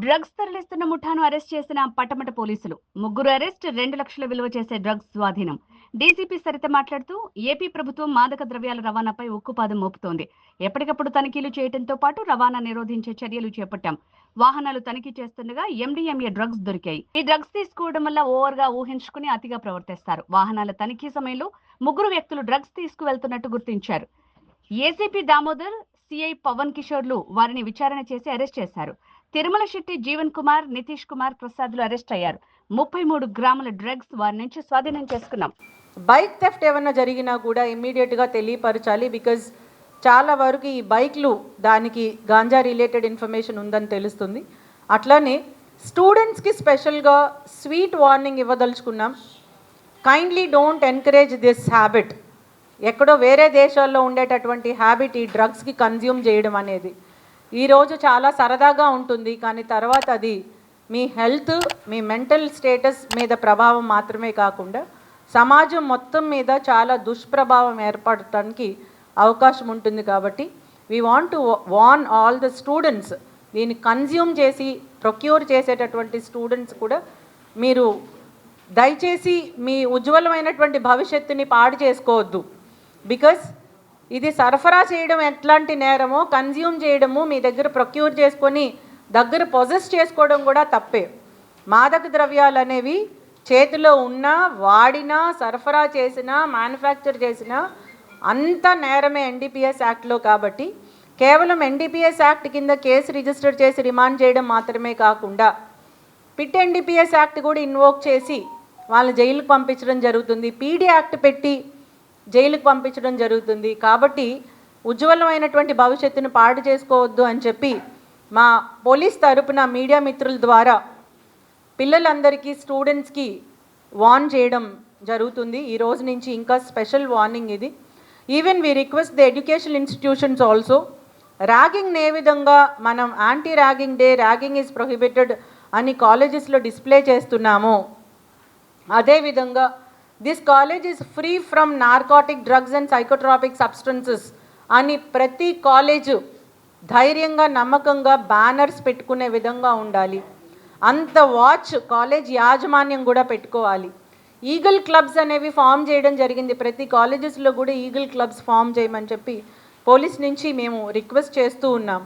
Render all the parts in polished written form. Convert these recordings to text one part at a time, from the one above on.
Drugs తరలిస్తున్న ముఠాను arrest చేసిన పట్టమట పోలీసులు. ముగ్గురు అరెస్ట్, 2 లక్షల విలువ చేసే డ్రగ్స్ స్వాధీనం. డీసీపీ సరిత మాట్లాడుతూ, ఏపీ ప్రభుత్వం మాదక ద్రవ్యాల రవాణాపై ఉక్కుపాదం మోపుతోంది. ఎప్పటికప్పుడు తనిఖీలు చేయడంతో పాటు రవాణా నిరోధించే చర్యలు చేపట్టాం. వాహనాలు తనిఖీ చేస్తుండగా ఎండీఎంఏ డ్రగ్స్ దొరికాయి. ఈ డ్రగ్స్ తీసుకోవడం వల్ల ఓవర్గా ఊహించుకుని అతిగా ప్రవర్తిస్తారు. వాహనాల తనిఖీ సమయంలో ముగ్గురు వ్యక్తులు డ్రగ్స్ తీసుకువెళ్తున్నట్టు గుర్తించారు. ఏసీపీ దామోదర్, సిఐ పవన్ కిషోర్లు వారిని విచారణ చేసి అరెస్ట్ చేశారు. తిరుమల శెట్టి, జీవన్ కుమార్, నితీష్ కుమార్ ప్రసాద్లు అరెస్ట్ అయ్యారు. 33 గ్రాముల డ్రగ్స్ వారి నుంచి స్వాధీనం చేసుకున్నాం. బైక్ థెఫ్ట్ ఏమన్నా జరిగినా కూడా ఇమ్మీడియట్గా తెలియపరచాలి. బికాజ్ చాలా వరకు ఈ బైక్లు దానికి గాంజా రిలేటెడ్ ఇన్ఫర్మేషన్ ఉందని తెలుస్తుంది. అట్లానే స్టూడెంట్స్కి స్పెషల్గా స్వీట్ వార్నింగ్ ఇవ్వదలుచుకున్నాం. Kindly don't encourage this habit. ఎక్కడో వేరే దేశాల్లో ఉండేటటువంటి హ్యాబిట్ ఈ డ్రగ్స్కి కన్జ్యూమ్ చేయడం అనేది ఈరోజు చాలా సరదాగా ఉంటుంది, కానీ తర్వాత అది మీ హెల్త్, మీ మెంటల్ స్టేటస్ మీద ప్రభావం మాత్రమే కాకుండా సమాజం మొత్తం మీద చాలా దుష్ప్రభావం ఏర్పడటానికి అవకాశం ఉంటుంది. కాబట్టి we want to warn all the students. దీన్ని కన్జ్యూమ్ చేసి ప్రొక్యూర్ చేసేటటువంటి స్టూడెంట్స్ కూడా మీరు దయచేసి మీ ఉజ్వలమైనటువంటి భవిష్యత్తుని పాడు చేసుకోవద్దు. బికాస్ ఇది సరఫరా చేయడం ఎట్లాంటి నేరమో, కన్జ్యూమ్ చేయడము, మీ దగ్గర ప్రొక్యూర్ చేసుకొని దగ్గర పొజెస్ చేసుకోవడం కూడా తప్పే. మాదక ద్రవ్యాలు అనేవి చేతిలో ఉన్నా, వాడినా, సరఫరా చేసినా, మ్యానుఫ్యాక్చర్ చేసినా అంత నేరమే ఎన్డీపీఎస్ యాక్ట్లో. కాబట్టి కేవలం ఎన్డీపీఎస్ యాక్ట్ కింద కేసు రిజిస్టర్ చేసి రిమాండ్ చేయడం మాత్రమే కాకుండా పిట్ ఎన్డీపీఎస్ యాక్ట్ కూడా ఇన్వోక్ చేసి వాళ్ళని జైలుకు పంపించడం జరుగుతుంది. పీడీ యాక్ట్ పెట్టి జైలుకు పంపించడం జరుగుతుంది. కాబట్టి ఉజ్వలమైనటువంటి భవిష్యత్తును పాడు చేసుకోవద్దు అని చెప్పి మా పోలీస్ తరపున మీడియా మిత్రుల ద్వారా పిల్లలందరికీ, స్టూడెంట్స్కి వార్న్ చేయడం జరుగుతుంది. ఈ రోజు నుంచి ఇంకా స్పెషల్ వార్నింగ్ ఇది. Even we request the education institutions also. Ragging ఏ విధంగా మనం anti ragging day, ragging is prohibited అని కాలేజెస్లో డిస్ప్లే చేస్తున్నామో అదేవిధంగా this college is free from narcotic drugs and psychotropic substances అని ప్రతి కాలేజు ధైర్యంగా, నమ్మకంగా బ్యానర్స్ పెట్టుకునే విధంగా ఉండాలి. అంత వాచ్ కాలేజ్ యాజమాన్యం కూడా పెట్టుకోవాలి. ఈగల్ క్లబ్స్ అనేవి ఫామ్ చేయడం జరిగింది. ప్రతి కాలేజెస్లో కూడా ఈగల్ క్లబ్స్ ఫామ్ చేయమని చెప్పి పోలీస్ నుంచి మేము రిక్వెస్ట్ చేస్తూ ఉన్నాం.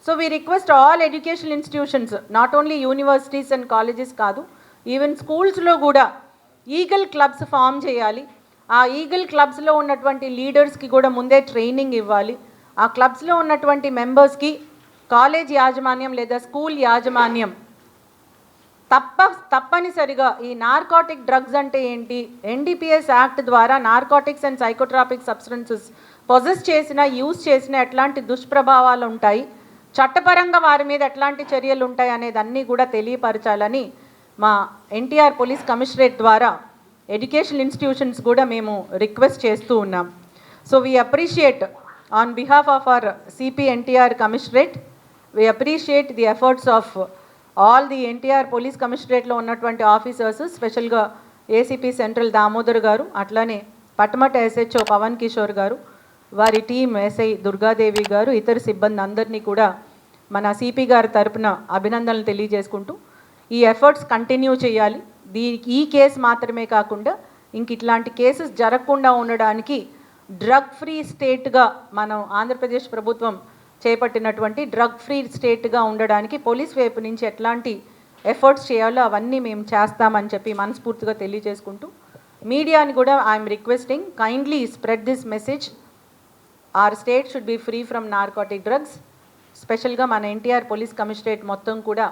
So we request all education institutions, not only universities and colleges కాదు, ఈవెన్ స్కూల్స్లో కూడా ఈగల్ క్లబ్స్ ఫామ్ చేయాలి. ఆ ఈగల్ క్లబ్స్లో ఉన్నటువంటి లీడర్స్కి కూడా ముందే ట్రైనింగ్ ఇవ్వాలి. ఆ క్లబ్స్లో ఉన్నటువంటి మెంబర్స్కి కాలేజ్ యాజమాన్యం లేదా స్కూల్ యాజమాన్యం తప్పనిసరిగా ఈ నార్కోటిక్ డ్రగ్స్ అంటే ఏంటి, ఎన్డీపీఎస్ యాక్ట్ ద్వారా narcotics and psychotropic substances possess చేసిన, యూజ్ చేసిన ఎట్లాంటి దుష్ప్రభావాలు ఉంటాయి, చట్టపరంగా వారి మీద ఎట్లాంటి చర్యలు ఉంటాయి అనేది అన్నీ కూడా తెలియపరచాలని మా ఎన్టీఆర్ పోలీస్ కమిషనరేట్ ద్వారా ఎడ్యుకేషన్ ఇన్స్టిట్యూషన్స్ కూడా మేము రిక్వెస్ట్ చేస్తూ ఉన్నాం. So we appreciate on behalf of our CP NTR commissionerate, we appreciate the efforts of all the NTR police కమిషనరేట్లో ఉన్నటువంటి ఆఫీసర్స్, స్పెషల్గా ఏసీపీ సెంట్రల్ దామోదర్ గారు, అట్లానే పట్టమట ఎస్హెచ్ఓ పవన్ కిషోర్ గారు, వారి టీం ఎస్ఐ దుర్గాదేవి గారు, ఇతర సిబ్బంది అందరినీ కూడా మన సిపి గారి తరపున అభినందనలు తెలియజేసుకుంటూ ఈ ఎఫర్ట్స్ కంటిన్యూ చేయాలి. ఈ కేసు మాత్రమే కాకుండా ఇంక ఇట్లాంటి కేసెస్ జరగకుండా ఉండడానికి డ్రగ్ ఫ్రీ స్టేట్గా మనం ఆంధ్రప్రదేశ్ ప్రభుత్వం చేపట్టినటువంటి డ్రగ్ ఫ్రీ స్టేట్గా ఉండడానికి పోలీస్ వైపు నుంచి ఎట్లాంటి ఎఫర్ట్స్ చేయాలో అవన్నీ మేము చేస్తామని చెప్పి మనస్ఫూర్తిగా తెలియజేసుకుంటూ మీడియాని కూడా I'm requesting, kindly spread this message. Our state should be free from narcotic drugs. స్పెషల్గా మన ఎన్టీఆర్ పోలీస్ కమిషనరేట్ మొత్తం కూడా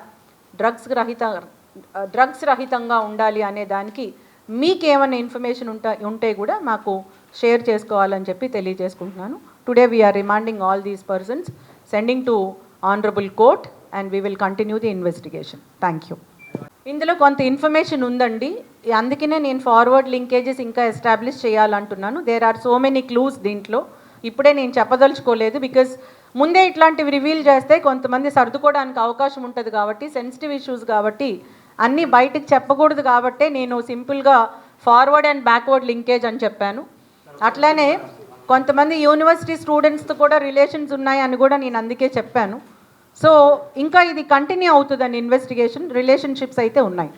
డ్రగ్స్ రహితంగా ఉండాలి అనే దానికి మీకేమైనా ఇన్ఫర్మేషన్ ఉంటే కూడా మాకు షేర్ చేసుకోవాలని చెప్పి తెలియజేసుకుంటున్నాను. Today we are remanding all these persons, sending to honourable court and we will continue the investigation. Thank you. ఇందులో కొంత ఇన్ఫర్మేషన్ ఉందండి, అందుకనే నేను ఫార్వర్డ్ లింకేజెస్ ఇంకా ఎస్టాబ్లిష్ చేయాలంటున్నాను. There are so many clues దీంట్లో, ఇప్పుడే నేను చెప్పదలుచుకోలేదు. బికాజ్ ముందే ఇట్లాంటివి రివీల్ చేస్తే కొంతమంది సర్దుకోవడానికి అవకాశం ఉంటుంది. కాబట్టి సెన్సిటివ్ ఇష్యూస్ కాబట్టి అన్నీ బయటకు చెప్పకూడదు. కాబట్టే నేను సింపుల్గా ఫార్వర్డ్ అండ్ బ్యాక్వర్డ్ లింకేజ్ అని చెప్పాను. అట్లానే కొంతమంది యూనివర్సిటీ స్టూడెంట్స్తో కూడా రిలేషన్స్ ఉన్నాయి అని కూడా నేను అందుకే చెప్పాను. సో ఇంకా ఇది కంటిన్యూ అవుతుందని ఇన్వెస్టిగేషన్, రిలేషన్షిప్స్ అయితే ఉన్నాయి.